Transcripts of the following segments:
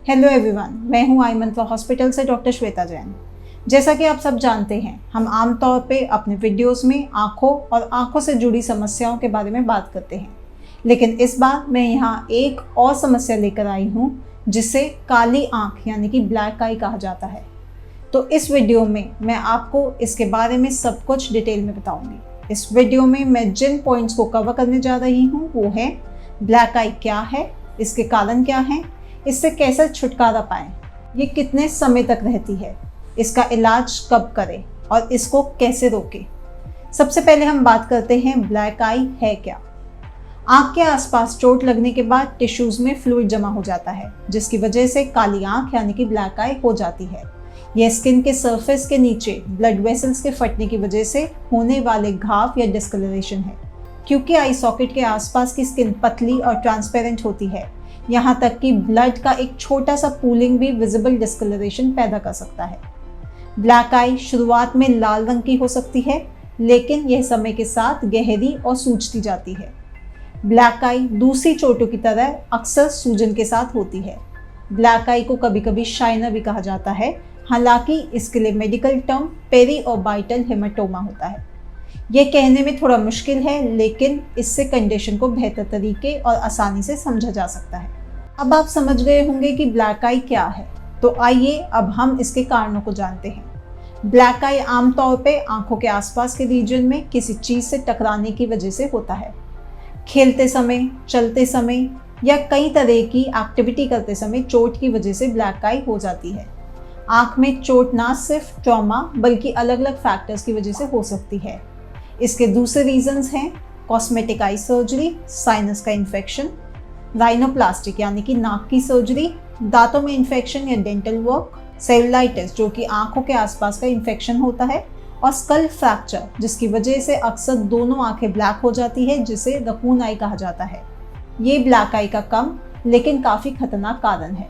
Hello everyone, मैं हूं आई मंत्रा hospital से डॉक्टर श्वेता जैन। जैसा कि आप सब जानते हैं, हम आमतौर पे अपने वीडियोस में आँखों और आँखों से जुड़ी समस्याओं के बारे में बात करते हैं, लेकिन इस बार मैं यहाँ एक और समस्या लेकर आई हूँ जिसे काली आँख यानी कि ब्लैक आई कहा जाता है। तो इस वीडियो में मैं आपको इसके बारे में सब कुछ डिटेल में बताऊँगी। इस वीडियो में मैं जिन पॉइंट्स को कवर करने जा रही हूँ वो है ब्लैक आई क्या है, इसके कारण क्या हैं, इससे कैसे छुटकारा पाएं, ये कितने समय तक रहती है, इसका इलाज कब करें और इसको कैसे रोकें। सबसे पहले हम बात करते हैं ब्लैक आई है क्या। आँख के आसपास चोट लगने के बाद टिश्यूज में फ्लूइड जमा हो जाता है, जिसकी वजह से काली आँख यानी कि ब्लैक आई हो जाती है। यह स्किन के सरफेस के नीचे ब्लड वेसल्स के फटने की वजह से होने वाले घाव या डिस्कलरेशन है। क्योंकि आई सॉकेट के आसपास की स्किन पतली और ट्रांसपेरेंट होती है, यहाँ तक कि ब्लड का एक छोटा सा पूलिंग भी विजिबल डिस्कलरेशन पैदा कर सकता है। ब्लैक आई शुरुआत में लाल रंग की हो सकती है, लेकिन यह समय के साथ गहरी और सूजती जाती है। ब्लैक आई दूसरी चोटों की तरह अक्सर सूजन के साथ होती है। ब्लैक आई को कभी कभी शाइनर भी कहा जाता है, हालांकि इसके लिए मेडिकल टर्म पेरीऑर्बिटल हेमाटोमा होता है। यह कहने में थोड़ा मुश्किल है, लेकिन इससे कंडीशन को बेहतर तरीके और आसानी से समझा जा सकता है। अब आप समझ गए होंगे कि ब्लैक आई क्या है, तो आइए अब हम इसके कारणों को जानते हैं। ब्लैक आई आमतौर पे आंखों के आसपास के रीजन में किसी चीज़ से टकराने की वजह से होता है। खेलते समय, चलते समय या कई तरह की एक्टिविटी करते समय चोट की वजह से ब्लैक आई हो जाती है। आँख में चोट ना सिर्फ ट्रॉमा बल्कि अलग अलग फैक्टर्स की वजह से हो सकती है। इसके दूसरे रीजंस हैं कॉस्मेटिक आई सर्जरी, साइनस का इन्फेक्शन, राइनोप्लास्टिक यानी कि नाक की सर्जरी, दांतों में इन्फेक्शन या डेंटल वर्क, सेलुलाइटिस जो कि आंखों के आसपास का इन्फेक्शन होता है, और स्कल फ्रैक्चर जिसकी वजह से अक्सर दोनों आंखें ब्लैक हो जाती है, जिसे रकून आई कहा जाता है। ये ब्लैक आई का कम लेकिन काफ़ी खतरनाक कारण है।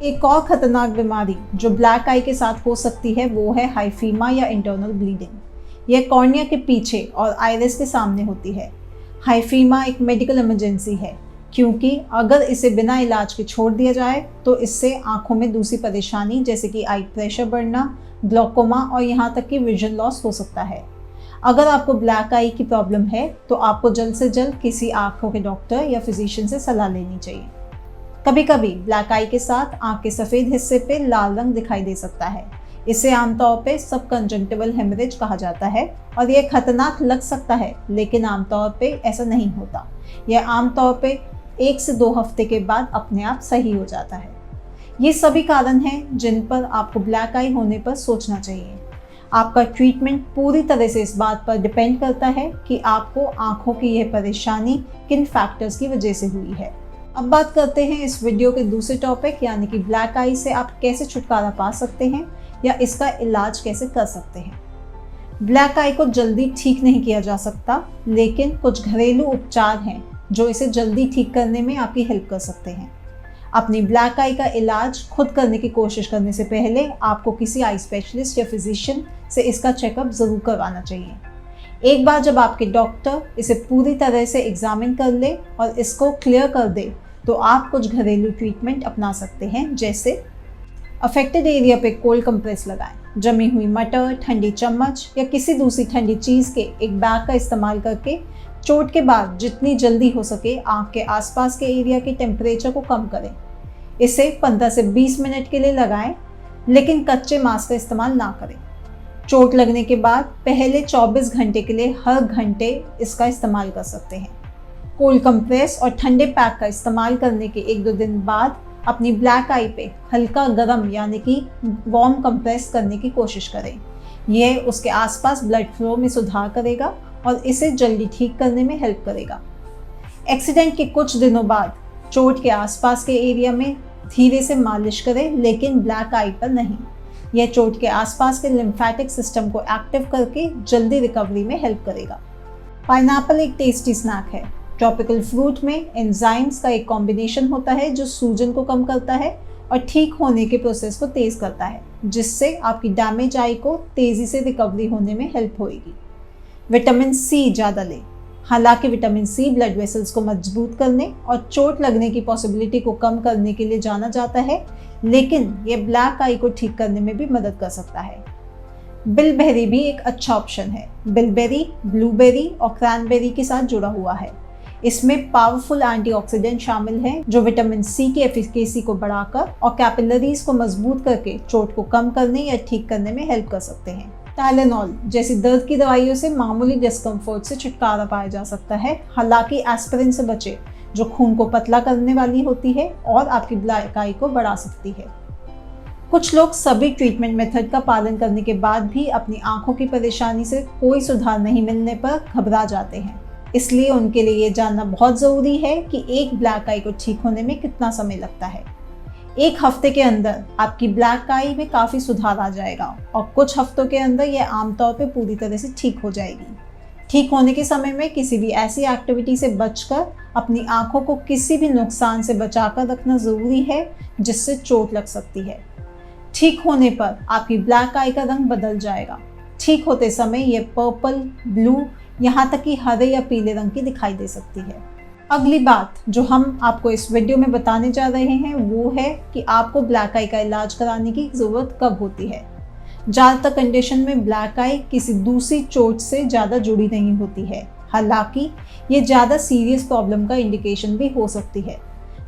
एक और खतरनाक बीमारी जो ब्लैक आई के साथ हो सकती है वो है हाइफीमा या इंटरनल ब्लीडिंग। यह कॉर्निया के पीछे और आइरिस के सामने होती है। हाइफीमा एक मेडिकल इमरजेंसी है, क्योंकि अगर इसे बिना इलाज के छोड़ दिया जाए तो इससे आंखों में दूसरी परेशानी जैसे कि आई प्रेशर बढ़ना, ग्लोकोमा और यहाँ तक कि विजन लॉस हो सकता है। अगर आपको ब्लैक आई की प्रॉब्लम है तो आपको जल्द से जल्द किसी आंखों के डॉक्टर या फिजिशियन से सलाह लेनी चाहिए। कभी कभी ब्लैक आई के साथ आंख के सफ़ेद हिस्से पे लाल रंग दिखाई दे सकता है। इसे आमतौर पे सब कंजंक्टिवल हेमरेज कहा जाता है और यह खतरनाक लग सकता है, लेकिन आमतौर पे ऐसा नहीं होता। यह आमतौर पे 1 से 2 हफ्ते के बाद अपने आप सही हो जाता है। ये सभी कारण हैं जिन पर आपको ब्लैक आई होने पर सोचना चाहिए। आपका ट्रीटमेंट पूरी तरह से इस बात पर डिपेंड करता है कि आपको आंखों की यह परेशानी किन फैक्टर्स की वजह से हुई है। अब बात करते हैं इस वीडियो के दूसरे टॉपिक यानी कि ब्लैक आई से आप कैसे छुटकारा पा सकते हैं या इसका इलाज कैसे कर सकते हैं। ब्लैक आई को जल्दी ठीक नहीं किया जा सकता, लेकिन कुछ घरेलू उपचार हैं जो इसे जल्दी ठीक करने में आपकी हेल्प कर सकते हैं। अपनी ब्लैक आई का इलाज खुद करने की कोशिश करने से पहले आपको किसी आई स्पेशलिस्ट या फिजिशियन से इसका चेकअप ज़रूर करवाना चाहिए। एक बार जब आपके डॉक्टर इसे पूरी तरह से एग्जामिन कर ले और इसको क्लियर कर दे तो आप कुछ घरेलू ट्रीटमेंट अपना सकते हैं, जैसे अफेक्टेड एरिया पे कोल्ड कंप्रेस लगाएं, जमी हुई मटर, ठंडी चम्मच या किसी दूसरी ठंडी चीज़ के एक बैग का इस्तेमाल करके चोट के बाद जितनी जल्दी हो सके आँख के आसपास के एरिया के टेम्परेचर को कम करें। इसे 15 से 20 मिनट के लिए लगाएं, लेकिन कच्चे मास्क का इस्तेमाल ना करें। चोट लगने के बाद पहले 24 घंटे के लिए हर घंटे इसका इस्तेमाल कर सकते हैं। कोल्ड कंप्रेस और ठंडे पैक का इस्तेमाल करने के 1-2 दिन बाद अपनी ब्लैक आई पे हल्का गर्म यानी कि वार्म कंप्रेस करने की कोशिश करें। यह उसके आसपास ब्लड फ्लो में सुधार करेगा और इसे जल्दी ठीक करने में हेल्प करेगा। एक्सीडेंट के कुछ दिनों बाद चोट के आसपास के एरिया में धीरे से मालिश करें, लेकिन ब्लैक आई पर नहीं। यह चोट के आसपास के लिम्फेटिक सिस्टम को एक्टिव करके जल्दी रिकवरी में हेल्प करेगा। पाइनएप्पल एक टेस्टी स्नैक है। ट्रॉपिकल फ्रूट में एंजाइम्स का एक कॉम्बिनेशन होता है जो सूजन को कम करता है और ठीक होने के प्रोसेस को तेज़ करता है, जिससे आपकी डैमेज आई को तेज़ी से रिकवरी होने में हेल्प होएगी। विटामिन सी ज़्यादा लें। हालांकि विटामिन सी ब्लड वेसल्स को मजबूत करने और चोट लगने की पॉसिबिलिटी को कम करने के लिए जाना जाता है, लेकिन ये ब्लैक आई को ठीक करने में भी मदद कर सकता है। बिलबेरी भी एक अच्छा ऑप्शन है। बिलबेरी, ब्लूबेरी और क्रैनबेरी के साथ जुड़ा हुआ है। इसमें पावरफुल एंटीऑक्सीडेंट शामिल हैं जो विटामिन सी की एफिकेसी को बढ़ाकर और कैपिलरीज को मजबूत करके चोट को कम करने या ठीक करने में हेल्प कर सकते हैं। टाइलेनॉल जैसी दर्द की दवाइयों से मामूली डिस्कम्फर्ट से छुटकारा पाया जा सकता है। हालांकि एस्पिरिन से बचें, जो खून को पतला करने वाली होती है और आपकी ब्लैक आई को बढ़ा सकती है। कुछ लोग सभी ट्रीटमेंट मेथड का पालन करने के बाद भी अपनी आंखों की परेशानी से कोई सुधार नहीं मिलने पर घबरा जाते हैं। इसलिए उनके लिए ये जानना बहुत ज़रूरी है कि एक ब्लैक आई को ठीक होने में कितना समय लगता है। एक हफ्ते के अंदर आपकी ब्लैक आई में काफ़ी सुधार आ जाएगा और कुछ हफ्तों के अंदर यह आमतौर पर पूरी तरह से ठीक हो जाएगी। ठीक होने के समय में किसी भी ऐसी एक्टिविटी से बचकर अपनी आंखों को किसी भी नुकसान से बचाकर रखना ज़रूरी है जिससे चोट लग सकती है। ठीक होने पर आपकी ब्लैक आई का रंग बदल जाएगा। ठीक होते समय ये पर्पल, ब्लू, यहाँ तक कि हरे या पीले रंग की दिखाई दे सकती है। अगली बात जो हम आपको इस वीडियो में बताने जा रहे हैं वो है कि आपको ब्लैक आई का इलाज कराने की ज़रूरत कब होती है। ज़्यादातर कंडीशन में ब्लैक आई किसी दूसरी चोट से ज़्यादा जुड़ी नहीं होती है। हालांकि ये ज़्यादा सीरियस प्रॉब्लम का इंडिकेशन भी हो सकती है।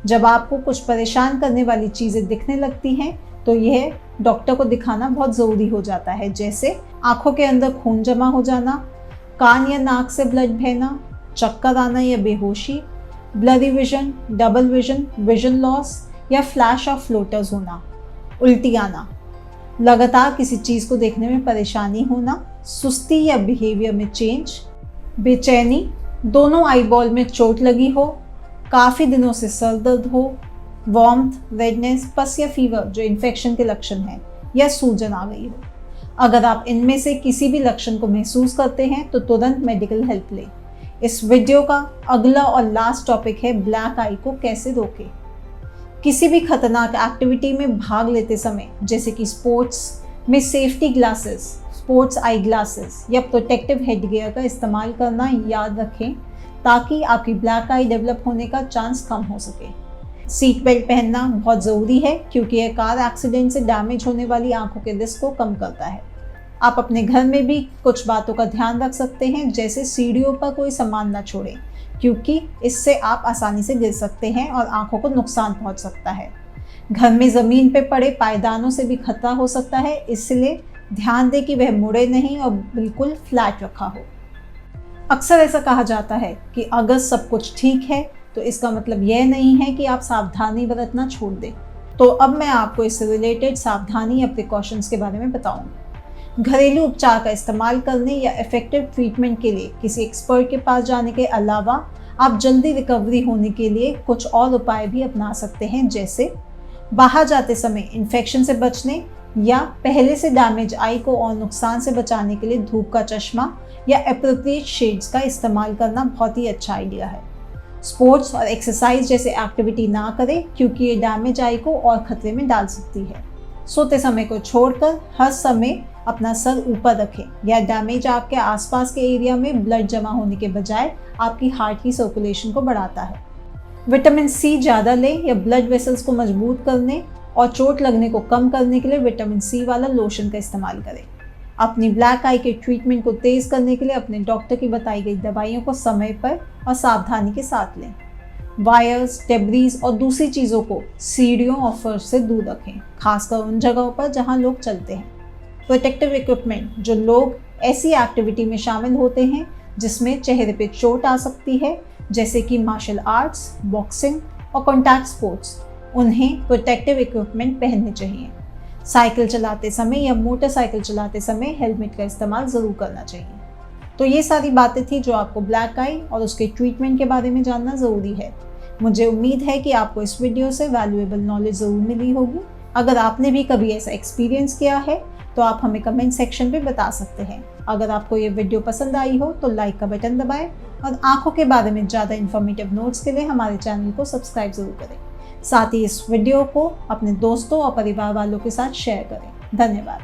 जब आपको कुछ परेशान करने वाली चीज़ें दिखने लगती हैं तो यह डॉक्टर को दिखाना बहुत ज़रूरी हो जाता है, जैसे आंखों के अंदर खून जमा हो जाना, कान या नाक से ब्लड बहना, चक्कर आना या बेहोशी, blurry vision, double vision, vision loss या फ्लैश ऑफ फ्लोटर्स होना, उल्टी आना, लगातार किसी चीज़ को देखने में परेशानी होना, सुस्ती या बिहेवियर में चेंज, बेचैनी, दोनों आईबॉल में चोट लगी हो, काफ़ी दिनों से सर दर्द हो, वार्मथ, रेडनेस, पस या फीवर जो इन्फेक्शन के लक्षण हैं, या सूजन आ गई हो। अगर आप इनमें से किसी भी लक्षण को महसूस करते हैं तो तुरंत मेडिकल हेल्प लें। इस वीडियो का अगला और लास्ट टॉपिक है ब्लैक आई को कैसे रोकें। किसी भी खतरनाक एक्टिविटी में भाग लेते समय जैसे कि स्पोर्ट्स में safety glasses, sports eye glasses या प्रोटेक्टिव हेडगियर का इस्तेमाल करना याद रखें ताकि आपकी ब्लैक आई डेवलप होने का चांस कम हो सके। सीट बेल्ट पहनना बहुत ज़रूरी है क्योंकि यह कार एक्सीडेंट से डैमेज होने वाली आंखों के रिस्क को कम करता है। आप अपने घर में भी कुछ बातों का ध्यान रख सकते हैं, जैसे सीढ़ियों पर कोई सामान न छोड़ें क्योंकि इससे आप आसानी से गिर सकते हैं और आंखों को नुकसान पहुंच सकता है। घर में ज़मीन पर पड़े पायदानों से भी खतरा हो सकता है, इसलिए ध्यान दें कि वह मुड़े नहीं और बिल्कुल फ्लैट रखा हो। अक्सर ऐसा कहा जाता है कि अगर सब कुछ ठीक है तो इसका मतलब यह नहीं है कि आप सावधानी बरतना छोड़ दें। तो अब मैं आपको इससे रिलेटेड सावधानी या प्रिकॉशंस के बारे में बताऊंगी। घरेलू उपचार का इस्तेमाल करने या इफेक्टिव ट्रीटमेंट के लिए किसी एक्सपर्ट के पास जाने के अलावा आप जल्दी रिकवरी होने के लिए कुछ और उपाय भी अपना सकते हैं, जैसे बाहर जाते समय इन्फेक्शन से बचने या पहले से डैमेज आई को और नुकसान से बचाने के लिए धूप का चश्मा या एप्रोप्रिएट शेड्स का इस्तेमाल करना बहुत ही अच्छा आइडिया है। स्पोर्ट्स और एक्सरसाइज जैसे एक्टिविटी ना करें क्योंकि ये डैमेज आई को और खतरे में डाल सकती है। सोते समय को छोड़कर हर समय अपना सर ऊपर रखें। यह डैमेज आपके आसपास के एरिया में ब्लड जमा होने के बजाय आपकी हार्ट की सर्कुलेशन को बढ़ाता है। विटामिन सी ज़्यादा लें या ब्लड वेसल्स को मजबूत करने और चोट लगने को कम करने के लिए विटामिन सी वाला लोशन का इस्तेमाल करें। अपनी ब्लैक आई के ट्रीटमेंट को तेज़ करने के लिए अपने डॉक्टर की बताई गई दवाइयों को समय पर और सावधानी के साथ लें। वायर्स, डेब्रीज और दूसरी चीज़ों को सीढ़ियों और फर्श से दूर रखें, खासकर उन जगहों पर जहां लोग चलते हैं। प्रोटेक्टिव इक्विपमेंट जो लोग ऐसी एक्टिविटी में शामिल होते हैं जिसमें चेहरे पे चोट आ सकती है, जैसे कि मार्शल आर्ट्स, बॉक्सिंग और कॉन्टैक्ट स्पोर्ट्स, उन्हें प्रोटेक्टिव इक्विपमेंट पहनने चाहिए। साइकिल चलाते समय या मोटरसाइकिल चलाते समय हेलमेट का इस्तेमाल ज़रूर करना चाहिए। तो ये सारी बातें थी जो आपको ब्लैक आई और उसके ट्रीटमेंट के बारे में जानना ज़रूरी है। मुझे उम्मीद है कि आपको इस वीडियो से वैल्यूएबल नॉलेज ज़रूर मिली होगी। अगर आपने भी कभी ऐसा एक्सपीरियंस किया है तो आप हमें कमेंट सेक्शन में बता सकते हैं। अगर आपको ये वीडियो पसंद आई हो तो लाइक का बटन दबाएं और आंखों के बारे में ज़्यादा इन्फॉर्मेटिव नोट्स के लिए हमारे चैनल को सब्सक्राइब ज़रूर करें। साथ ही इस वीडियो को अपने दोस्तों और परिवार वालों के साथ शेयर करें। धन्यवाद।